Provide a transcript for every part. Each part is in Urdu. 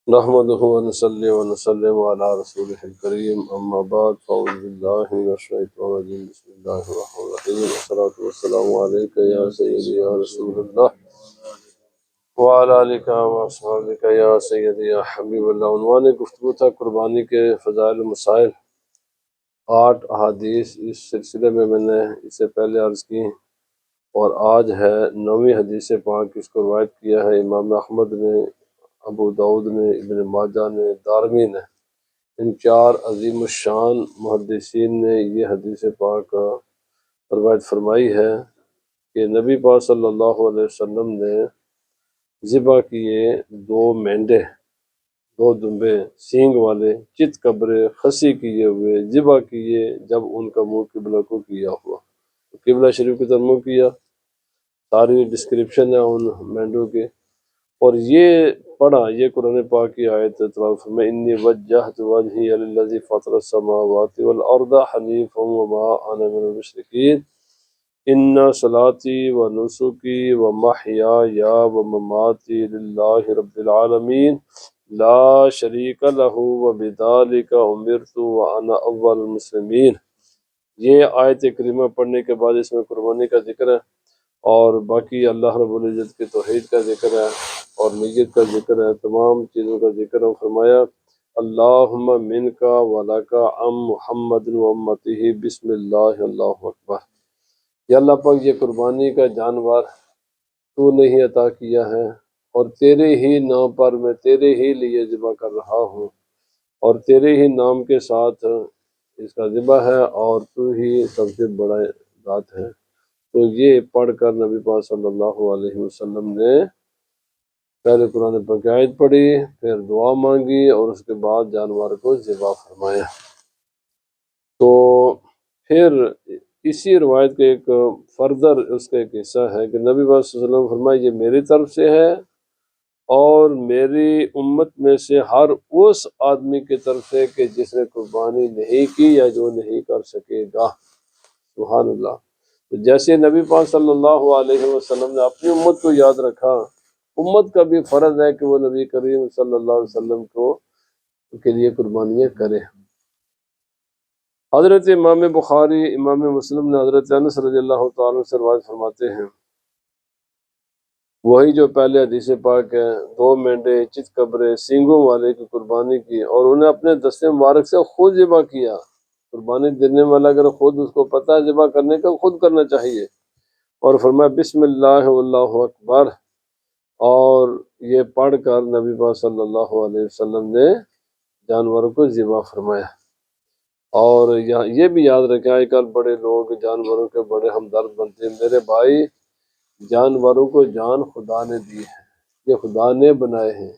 نحمده ونصلي ونسلم على رسوله الكريم أما بعد فأعوذ بالله من الشيطان الرجيم بسم الله الرحمن الرحيم والصلاة والسلام عليك يا سيدي يا رسول الله وعلى آلك وأصحابك يا سيدي يا حبيب اللہ۔ عنوان گفتگو تھا قربانی کے فضائل و مسائل، 8 احادیث۔ اس سلسلے میں نے اس سے پہلے عرض کی اور آج ہے 9ویں حدیث پاک۔ اس کو روایت کیا ہے امام احمد نے، ابو داؤد نے، ابن ماجہ نے، دارمی نے۔ ان 4 عظیم الشان محدثین نے یہ حدیث پاک روایت فرمائی ہے کہ نبی پاک صلی اللہ علیہ وسلم نے ذبح کیے 2 مینڈے، 2 دمبے سینگ والے، چت قبرے خسی کیے ہوئے ذبح کیے جب ان کا منہ قبلہ کو کیا ہوا۔ قبلہ شریف کی طرف منہ کیا، ساری ڈسکرپشن ہے ان مینڈوں کے۔ اور یہ پڑھا، یہ قرآن پاک کی آیت تلاوت میں انی وجہت وجہی للذی فطر السماوات والارض حنیفا وما انا من المشرکین ان صلاتی و نسکی و محیای و مماتی للہ رب العالمین لا شریک لہ وبذالک امرت وانا اول المسلمین۔ یہ آیت کریمہ پڑھنے کے بعد اس میں قربانی کا ذکر ہے اور باقی اللہ رب العزت کے توحید کا ذکر ہے اور نیت کا ذکر ہے، تمام چیزوں کا ذکر ہے۔ فرمایا اللہم منکا ولکا ام محمد و امتہ بسم اللہ اللہ اکبر۔ یا اللہ پاک، یہ قربانی کا جانور تو نے ہی عطا کیا ہے اور تیرے ہی نام پر میں تیرے ہی لیے ذبح کر رہا ہوں اور تیرے ہی نام کے ساتھ اس کا ذبح ہے اور تو ہی سب سے بڑا ذات ہے۔ تو یہ پڑھ کر نبی پاک صلی اللہ علیہ وسلم نے پہلے قرآن پاک کی آیت پڑھی، پھر دعا مانگی اور اس کے بعد جانور کو ذبح فرمایا۔ تو پھر اسی روایت کا ایک فردر اس کا ایک حصہ ہے کہ نبی پاک صلی اللہ علیہ وسلم فرمایا یہ میری طرف سے ہے اور میری امت میں سے ہر اس آدمی کی طرف سے کہ جس نے قربانی نہیں کی یا جو نہیں کر سکے گا۔ سبحان اللہ۔ تو جیسے نبی پاک صلی اللہ علیہ وسلم نے اپنی امت کو یاد رکھا، امت کا بھی فرض ہے کہ وہ نبی کریم صلی اللہ علیہ وسلم کے لیے قربانیاں کرے۔ حضرت امام بخاری، امام مسلم نے حضرت انس رضی اللہ تعالیٰ عنہ سے روایت فرماتے ہیں، وہی جو پہلے حدیث پاک ہے، 2 مینڈے چت قبرے سینگوں والے کی قربانی کی اور انہیں اپنے دست مبارک سے خود ذبح کیا۔ قربانی دینے والا اگر خود اس کو پتہ ہے ذبح کرنے کا، خود کرنا چاہیے۔ اور فرمایا بسم اللہ واللہ اکبر، اور یہ پڑھ کر نبی پاک صلی اللہ علیہ وسلم نے جانوروں کو ذبح فرمایا۔ اور یہ بھی یاد رکھیں، آج کل بڑے لوگ جانوروں کے بڑے ہمدرد بنتے ہیں۔ میرے بھائی، جانوروں کو جان خدا نے دی ہے، یہ خدا نے بنائے ہیں۔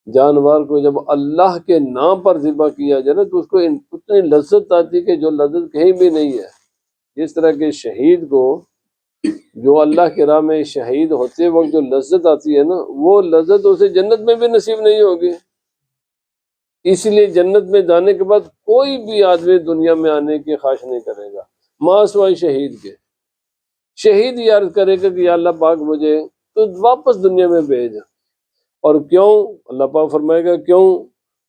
جانور کو جب اللہ کے نام پر ذبح کیا جائے نا تو اس کو اتنی لذت آتی کہ جو لذت کہیں بھی نہیں ہے۔ جس طرح کہ شہید کو جو اللہ کی راہ میں شہید ہوتے وقت جو لذت آتی ہے نا، وہ لذت اسے جنت میں بھی نصیب نہیں ہوگی۔ اس لیے جنت میں جانے کے بعد کوئی بھی آدمی دنیا میں آنے کی خواہش نہیں کرے گا ماں سوائے شہید کے۔ شہید یاد کرے گا کہ یا اللہ پاک مجھے تو واپس دنیا میں بھیج۔ اور کیوں؟ اللہ پاک فرمائے گا کیوں؟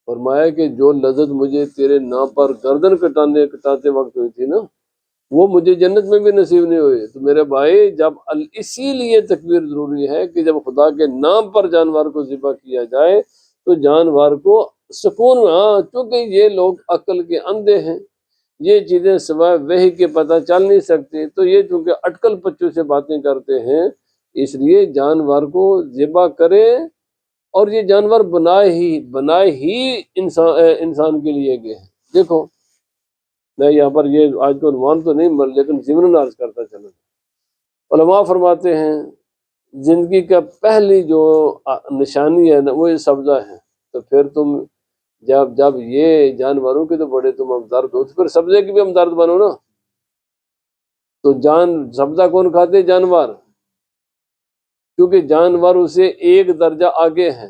فرمایا کہ جو لذت مجھے تیرے نام پر گردن کٹاتے وقت ہوئی تھی نا، وہ مجھے جنت میں بھی نصیب نہیں ہوئی۔ تو میرے بھائی، جب اسی لیے تکبیر ضروری ہے کہ جب خدا کے نام پر جانور کو ذبح کیا جائے تو جانور کو سکون میں، ہاں چونکہ یہ لوگ عقل کے اندھے ہیں، یہ چیزیں سوائے وحی کے پتہ چل نہیں سکتی، تو یہ چونکہ اٹکل پچو سے باتیں کرتے ہیں، اس لیے جانور کو ذبح کرے۔ اور یہ جانور بنائے ہی انسان کے لیے گئے ہیں۔ دیکھو میں یہاں پر یہ آج کو عنوان تو نہیں لیکن ضمن عرض کرتا چلوں۔ علماء فرماتے ہیں زندگی کا پہلی جو نشانی ہے نا وہ یہ سبزہ ہے۔ تو پھر تم جب یہ جانوروں کے تو بڑے تم ہمدرد ہو تو پھر سبزے کے بھی ہمدرد بنو نا۔ تو سبزہ کون کھاتے؟ جانور، کیونکہ جانور اسے ایک درجہ آگے ہیں۔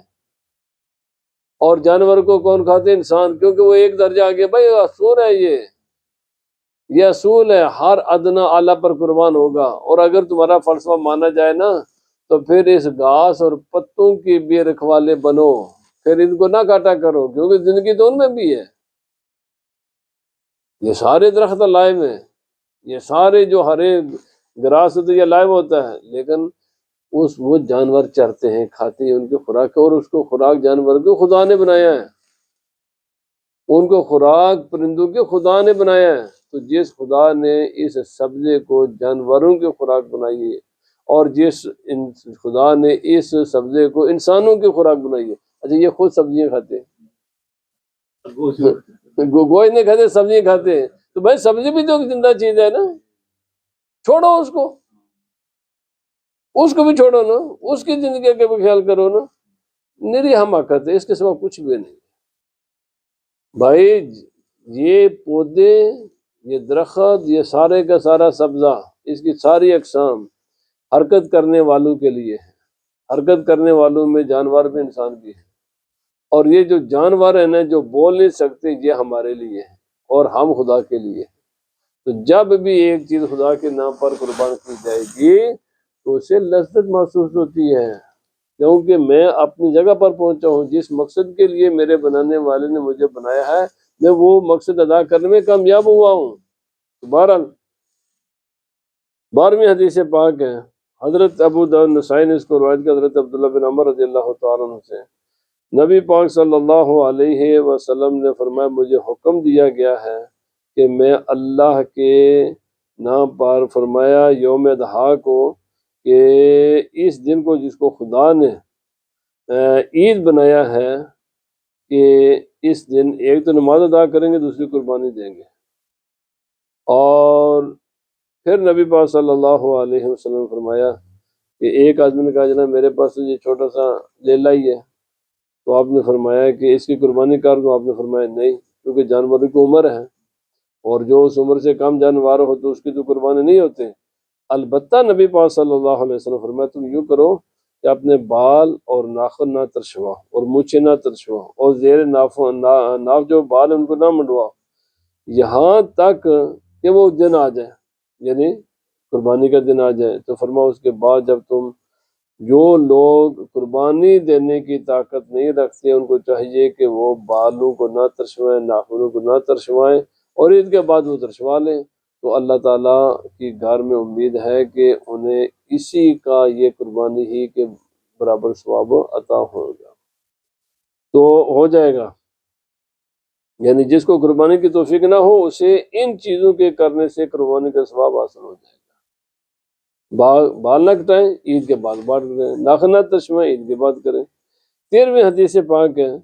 اور جانور کو کون کھاتے؟ انسان، کیونکہ وہ ایک درجہ آگے۔ بھائی اصول ہے، یہ اصول ہے، ہر ادنا اعلیٰ پر قربان ہوگا۔ اور اگر تمہارا فلسفہ مانا جائے نا تو پھر اس گھاس اور پتوں کی بھی رکھوالے بنو۔ پھر ان کو نہ کاٹا کرو، کیونکہ زندگی تو ان میں بھی ہے۔ یہ سارے درخت لائم ہیں، یہ سارے جو ہرے گراس تو یہ لائم ہوتا ہے، لیکن وہ جانور چرتے ہیں، کھاتے ہیں، ان کی خوراک، اور اس کو خوراک جانور کو خدا نے بنایا ہے، ان کو خوراک پرندوں کے خدا نے بنایا ہے۔ تو جس خدا نے اس سبزے کو جانوروں کی خوراک بنائی ہے، اور جس خدا نے اس سبزے کو انسانوں کی خوراک بنائی ہے، اچھا یہ خود سبزیاں کھاتے ہیں، گوشت نہیں کھاتے، سبزیاں کھاتے ہیں، تو بھائی سبزی بھی تو ایک زندہ چیز ہے نا، چھوڑو اس کو بھی چھوڑو نا، اس کی زندگی کا بھی خیال کرو نا، نری حماقت ہے، اس کے سوا کچھ بھی نہیں۔ بھائی یہ پودے، یہ درخت، یہ سارے کا سارا سبزہ، اس کی ساری اقسام حرکت کرنے والوں کے لیے ہے، حرکت کرنے والوں میں جانور بھی انسان بھی ہے، اور یہ جو جانور ہیں نا جو بول نہیں سکتے، یہ ہمارے لیے ہے اور ہم خدا کے لیے۔ تو جب بھی ایک چیز خدا کے نام پر قربان کی جائے گی تو اسے لذت محسوس ہوتی ہے، کیونکہ میں اپنی جگہ پر پہنچا ہوں، جس مقصد کے لیے میرے بنانے والے نے مجھے بنایا ہے، میں وہ مقصد ادا کرنے میں کامیاب ہوا ہوں۔ بہرحال 12ویں حدیث پاک ہے، حضرت ابو داؤد نسائی نے اس کو روایت کیا حضرت عبداللہ بن عمر رضی اللہ تعالیٰ عنہ سے، نبی پاک صلی اللہ علیہ وسلم نے فرمایا مجھے حکم دیا گیا ہے کہ میں اللہ کے نام پر، فرمایا یوم اضحیٰ کو، کہ اس دن کو جس کو خدا نے عید بنایا ہے، کہ اس دن ایک تو نماز ادا کریں گے، دوسری قربانی دیں گے۔ اور پھر نبی پاک صلی اللہ علیہ وسلم نے فرمایا کہ ایک آدمی نے کہا جناب میرے پاس یہ چھوٹا سا لیلا ہی ہے، تو آپ نے فرمایا کہ اس کی قربانی کر دوں؟ آپ نے فرمایا نہیں، کیونکہ جانوروں کی عمر ہے، اور جو اس عمر سے کم جانور ہو تو اس کی تو قربانی نہیں ہوتے۔ البتہ نبی پاک صلی اللہ علیہ وسلم فرمایا تم یوں کرو کہ اپنے بال اور ناخن نہ ترشواؤ، اور مونچھیں نہ ترشواؤ، اور زیر ناف جو بال ہیں ان کو نہ منڈواؤ، یہاں تک کہ وہ دن آ جائے، یعنی قربانی کا دن آ جائے۔ تو فرمایا اس کے بعد جب تم، جو لوگ قربانی دینے کی طاقت نہیں رکھتے ان کو چاہیے کہ وہ بالوں کو نہ ترشوائیں، ناخنوں کو نہ ترشوائیں، اور عید کے بعد وہ ترشوا لیں، تو اللہ تعالیٰ کی گھر میں امید ہے کہ انہیں اسی کا یہ قربانی ہی کے برابر ثواب عطا ہوگا، تو ہو جائے گا۔ یعنی جس کو قربانی کی توفیق نہ ہو اسے ان چیزوں کے کرنے سے قربانی کا ثواب حاصل ہو جائے گا۔ بال نہ کٹائیں، عید کے بعد بال کریں، ناخن نہ ترشوائیں، عید کے بعد کریں۔ 13ویں حدیث پاک ہے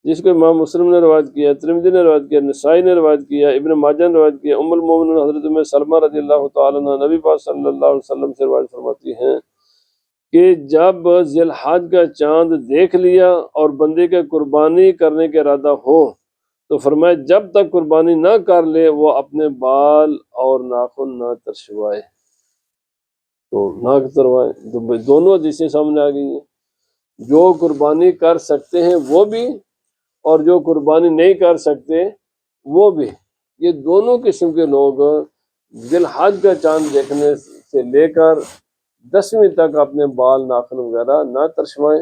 جس کو امام مسلم نے روایت کیا، ترمذی نے روایت کیا، نسائی نے روایت کیا، ابن ماجہ نے روایت کیا، ام المومنین حضرت ام سلمہ رضی اللہ تعالیٰ عنہ نبی پاک صلی اللہ علیہ وسلم سے روایت فرماتی ہیں کہ جب ذی الحج کا چاند دیکھ لیا اور بندے کے قربانی کرنے کا ارادہ ہو تو فرمایا جب تک قربانی نہ کر لے وہ اپنے بال اور ناخن نہ ترشوائے، تو نہ ترشوائے۔ تو دونوں حدیثیں سامنے آ گئی ہیں، جو قربانی کر سکتے ہیں وہ بھی، اور جو قربانی نہیں کر سکتے وہ بھی، یہ دونوں قسم کے لوگ ذی الحج کا چاند دیکھنے سے لے کر 10ویں تک اپنے بال ناخن وغیرہ نہ ترشوائیں۔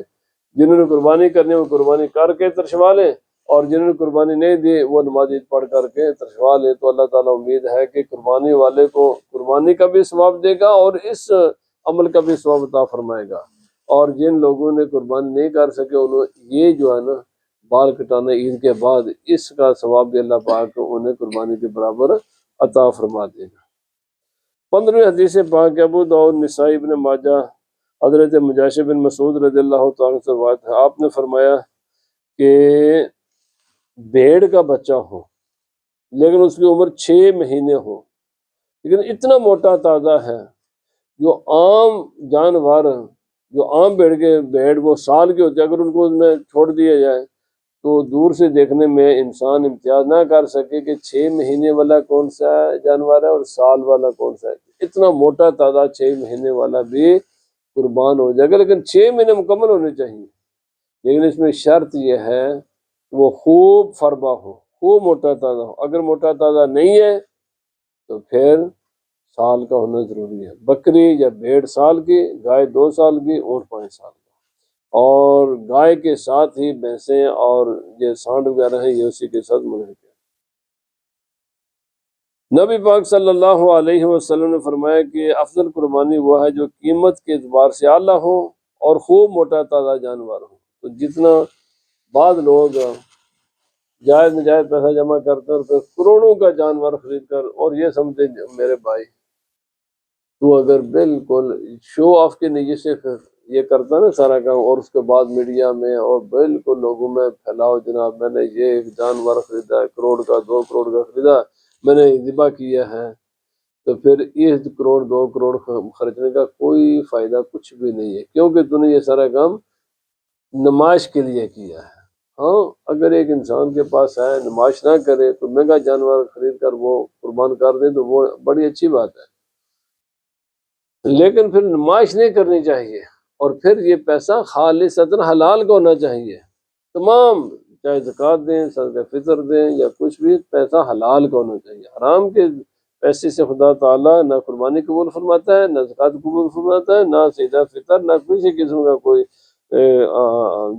جنہوں نے قربانی کرنی وہ قربانی کر کے ترشوا لیں، اور جنہوں نے قربانی نہیں دی وہ نماز عید پڑھ کر کے ترشوا لیں۔ تو اللہ تعالیٰ امید ہے کہ قربانی والے کو قربانی کا بھی ثواب دے گا اور اس عمل کا بھی ثواب عطا فرمائے گا، اور جن لوگوں نے قربانی نہیں کر سکے انہوں یہ جو ہے نا بال کٹانا عید کے بعد، اس کا ثواب بھی اللہ پاک انہیں قربانی کے برابر عطا فرما دے گا۔ 15ویں حدیث پاک ابو داؤد نسائی ابن ماجہ حضرت مجاشع بن مسعود رضی اللہ تعالیٰ سے روایت ہے، آپ نے فرمایا کہ بھیڑ کا بچہ ہو لیکن اس کی عمر 6 مہینے ہو، لیکن اتنا موٹا تازہ ہے، جو عام جانور، جو عام بھیڑ وہ سال کے ہوتے ہیں، اگر ان کو اس میں چھوڑ دیا جائے تو دور سے دیکھنے میں انسان امتیاز نہ کر سکے کہ 6 مہینے والا کون سا جانور ہے اور سال والا کون سا ہے۔ اتنا موٹا تازہ 6 مہینے والا بھی قربان ہو جائے گا، لیکن 6 مہینے مکمل ہونے چاہیے، لیکن اس میں شرط یہ ہے وہ خوب فربا ہو، خوب موٹا تازہ ہو۔ اگر موٹا تازہ نہیں ہے تو پھر سال کا ہونا ضروری ہے، بکری یا بھیڑ سال کی، گائے 2 سال کی، اونٹ 5 سال کی۔ اور گائے کے ساتھ ہی بھینسیں اور یہ سانڈ وغیرہ ہیں یہ اسی کے ساتھ منحق ہے۔ نبی پاک صلی اللہ علیہ وسلم نے فرمایا کہ افضل قربانی وہ ہے جو قیمت کے اعتبار سے اعلیٰ ہو اور خوب موٹا تازہ جانور ہو۔ تو جتنا بعض لوگ جائز نجائز پیسہ جمع کرتے ہیں اور پھر کروڑوں کا جانور خرید کر اور یہ سمجھتے میرے بھائی تو اگر بالکل شو آف کے نیت سے پھر یہ کرتا نا سارا کام اور اس کے بعد میڈیا میں اور بالکل لوگوں میں پھیلاؤ جناب میں نے یہ جانور خریدا ہے، کروڑ کا 2 کروڑ کا خریدا، میں نے ذبح کیا ہے، تو پھر 1 کروڑ 2 کروڑ خرچنے کا کوئی فائدہ کچھ بھی نہیں ہے، کیونکہ تو نے یہ سارا کام نمائش کے لیے کیا ہے۔ ہاں اگر ایک انسان کے پاس ہے نمائش نہ کرے تو مہنگا جانور خرید کر وہ قربان کر دے تو وہ بڑی اچھی بات ہے، لیکن پھر نمائش نہیں کرنی چاہیے، اور پھر یہ پیسہ خالصتاً حلال کا ہونا چاہیے۔ تمام چاہے زکوٰۃ دیں، صدقہ فطر دیں یا کچھ بھی، پیسہ حلال کا ہونا چاہیے۔ حرام کے پیسے سے خدا تعالیٰ نہ قربانی قبول فرماتا ہے، نہ زکوٰۃ قبول فرماتا ہے، نہ سیدہ فطر، نہ کسی قسم کا کوئی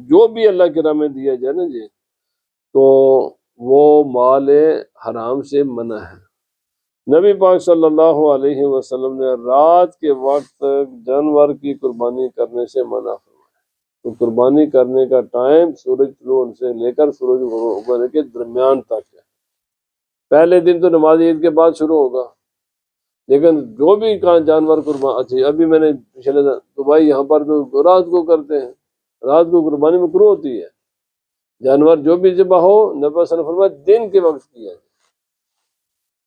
جو بھی اللہ کے راہ میں دیا جائے نا جی تو وہ مال حرام سے منع ہے۔ نبی پاک صلی اللہ علیہ وسلم نے رات کے وقت جانور کی قربانی کرنے سے منع فرمایا۔ تو قربانی کرنے کا ٹائم سورج طلوع سے لے کر سورج غروب ہونے کے درمیان تک ہے۔ پہلے دن تو نماز عید کے بعد شروع ہوگا، لیکن جو بھی جانور قربان، اچھا ابھی میں نے پچھلے تو بھائی یہاں پر تو رات کو کرتے ہیں، رات کو قربانی مکروہ ہوتی ہے، جانور جو بھی ذبح ہو نبی صلی اللہ علیہ وسلم فرمایا دن کے وقت کیا ہے۔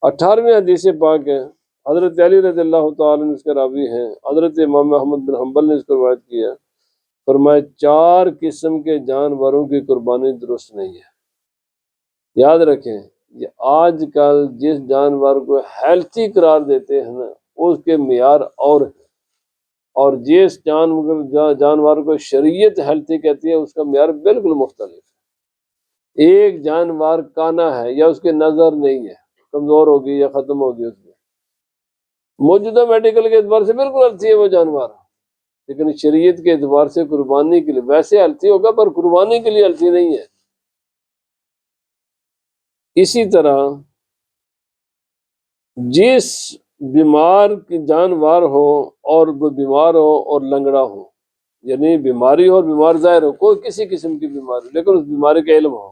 18ویں حدیث پاک ہے، حضرت علی رضی اللہ تعالیٰ نے اس کے راوی ہیں، حضرت امام احمد بن حنبل نے اس کو روایت کیا، فرمایا 4 قسم کے جانوروں کی قربانی درست نہیں ہے۔ یاد رکھیں یہ آج کل جس جانور کو ہیلتھی قرار دیتے ہیں نا اس کے معیار اور ہیں، اور جس جانور کو شریعت ہیلتھی کہتی ہے اس کا معیار بالکل مختلف ہے۔ ایک جانور کانا ہے یا اس کے نظر نہیں ہے، کمزور ہوگی یا ختم ہوگی، اس میں موجودہ میڈیکل کے اعتبار سے بالکل ہیلتھی ہے وہ جانور، لیکن شریعت کے اعتبار سے قربانی کے لیے ویسے ہیلتھی ہوگا پر قربانی کے لیے ہیلتھی نہیں ہے۔ اسی طرح جس بیمار جانور ہو اور وہ بیمار ہو اور لنگڑا ہو، یعنی بیماری ہو اور بیمار ظاہر ہو، کوئی کسی قسم کی بیماری لیکن اس بیماری کا علم ہو،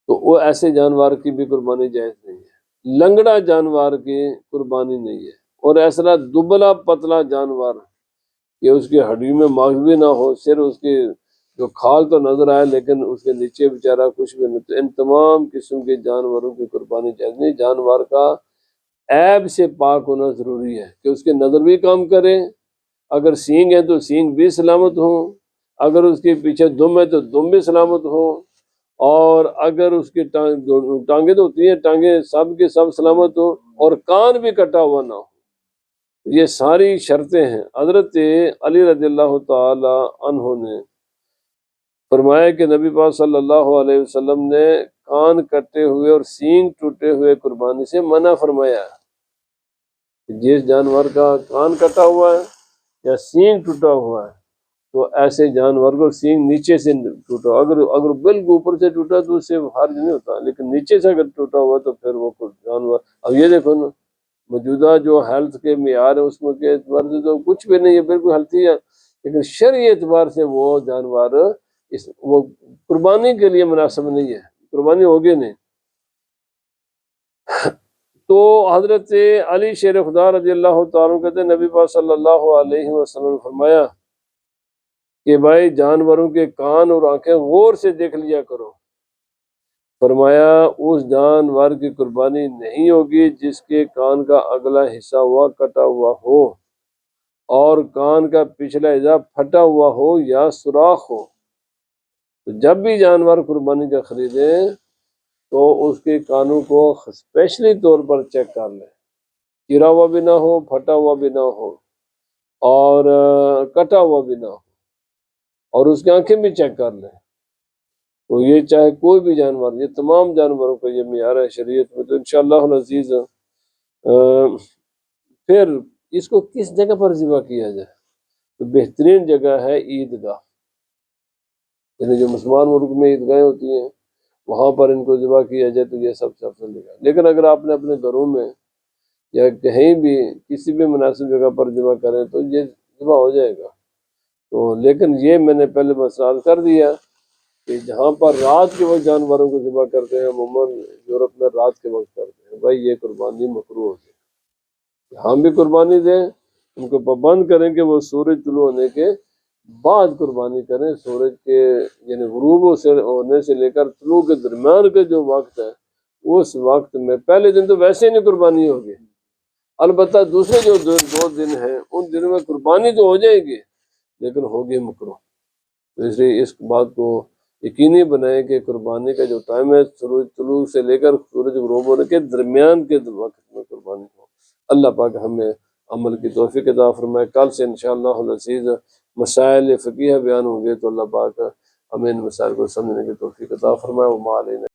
تو وہ ایسے جانور کی بھی قربانی جائز نہیں ہے۔ لنگڑا جانور کی قربانی نہیں ہے، اور ایسا دبلا پتلا جانور کہ اس کی ہڈی میں ماغز بھی نہ ہو، صرف اس کی جو کھال تو نظر آئے لیکن اس کے نیچے بیچارہ کچھ بھی نہیں، تو ان تمام قسم کے جانوروں کی قربانی جائز نہیں۔ جانور کا عیب سے پاک ہونا ضروری ہے کہ اس کے نظر بھی کام کرے، اگر سینگ ہے تو سینگ بھی سلامت ہوں، اگر اس کے پیچھے دم ہے تو دم بھی سلامت ہوں، اور اگر اس کی ٹانگیں تو ہوتی ہیں، ٹانگیں سب کے سب سلامت ہوں، اور کان بھی کٹا ہوا نہ ہو۔ یہ ساری شرطیں ہیں۔ حضرت علی رضی اللہ تعالی عنہ نے فرمایا کہ نبی پاک صلی اللہ علیہ وسلم نے کان کٹے ہوئے اور سینگ ٹوٹے ہوئے قربانی سے منع فرمایا۔ جس جانور کا کان کٹا ہوا ہے یا سینگ ٹوٹا ہوا ہے تو ایسے جانور کو سینگ نیچے سے ٹوٹا، اگر بالکل اوپر سے ٹوٹا تو اس سے حرج نہیں ہوتا، لیکن نیچے سے اگر ٹوٹا ہوا تو پھر وہ جانور، اب یہ دیکھو نا موجودہ جو ہیلتھ کے معیار ہے اس میں کے اعتبار سے تو کچھ بھی نہیں ہے، بالکل ہیلتھی ہے، لیکن شرعی اعتبار سے وہ جانور وہ قربانی کے لیے مناسب نہیں ہے، قربانی ہوگی نہیں۔ تو حضرت علی شیر خدا رضی اللہ تعالیٰ کہتے ہیں نبی پاک صلی اللہ علیہ وسلم نے فرمایا کہ بھائی جانوروں کے کان اور آنکھیں غور سے دیکھ لیا کرو۔ فرمایا اس جانور کی قربانی نہیں ہوگی جس کے کان کا اگلا حصہ ہوا کٹا ہوا ہو اور کان کا پچھلا حصہ پھٹا ہوا ہو یا سوراخ ہو۔ تو جب بھی جانور قربانی کا خریدیں تو اس کے کانوں کو اسپیشلی طور پر چیک کر لیں، چرا ہوا بھی نہ ہو، پھٹا ہوا بھی نہ ہو، اور کٹا ہوا بھی نہ ہو، اور اس کی آنکھیں بھی چیک کر لیں۔ تو یہ چاہے کوئی بھی جانور، یہ تمام جانوروں کا یہ معیار ہے شریعت میں۔ تو انشاءاللہ العزیز پھر اس کو کس جگہ پر ذبح کیا جائے؟ تو بہترین جگہ ہے عید گاہ۔ یعنی جو مسلمان ملک میں عیدگاہیں ہوتی ہیں وہاں پر ان کو ذبح کیا جائے تو یہ سب سے افضل جگہ. لیکن اگر آپ نے اپنے گھروں میں یا کہیں بھی کسی بھی مناسب جگہ پر ذبح کریں تو یہ ذبح ہو جائے گا. تو لیکن یہ میں نے پہلے مسئلہ کر دیا کہ جہاں پر رات کے وقت جانوروں کو ذبح کرتے ہیں، عموماً یورپ میں رات کے وقت کرتے ہیں، بھائی یہ قربانی مکروہ ہو گئی. ہم بھی قربانی دیں، ان کو پابند کریں کہ وہ سورج طلوع ہونے کے بعد قربانی کریں. سورج کے یعنی غروب ہونے سے لے کر طلوع کے درمیان کا جو وقت ہے اس وقت میں پہلے دن تو ویسے ہی نہیں قربانی ہوگی، البتہ دوسرے جو 2 دن ہیں ان دنوں میں قربانی تو ہو جائے گی لیکن ہوگی مکروہ. تو اس لیے اس بات کو یقینی بنائیں کہ قربانی کا جو ٹائم ہے سورج طلوع سے لے کر سورج غروب ہونے کے درمیان کے وقت میں قربانی ہو. اللہ پاک ہمیں عمل کی توفیق عطا فرمائے. کل سے انشاءاللہ العزیز مسائل فقیہ بیان ہوں گے تو اللہ پاک ہمیں ان مسائل کو سمجھنے کی توفیق عطا فرمائے. وما علینا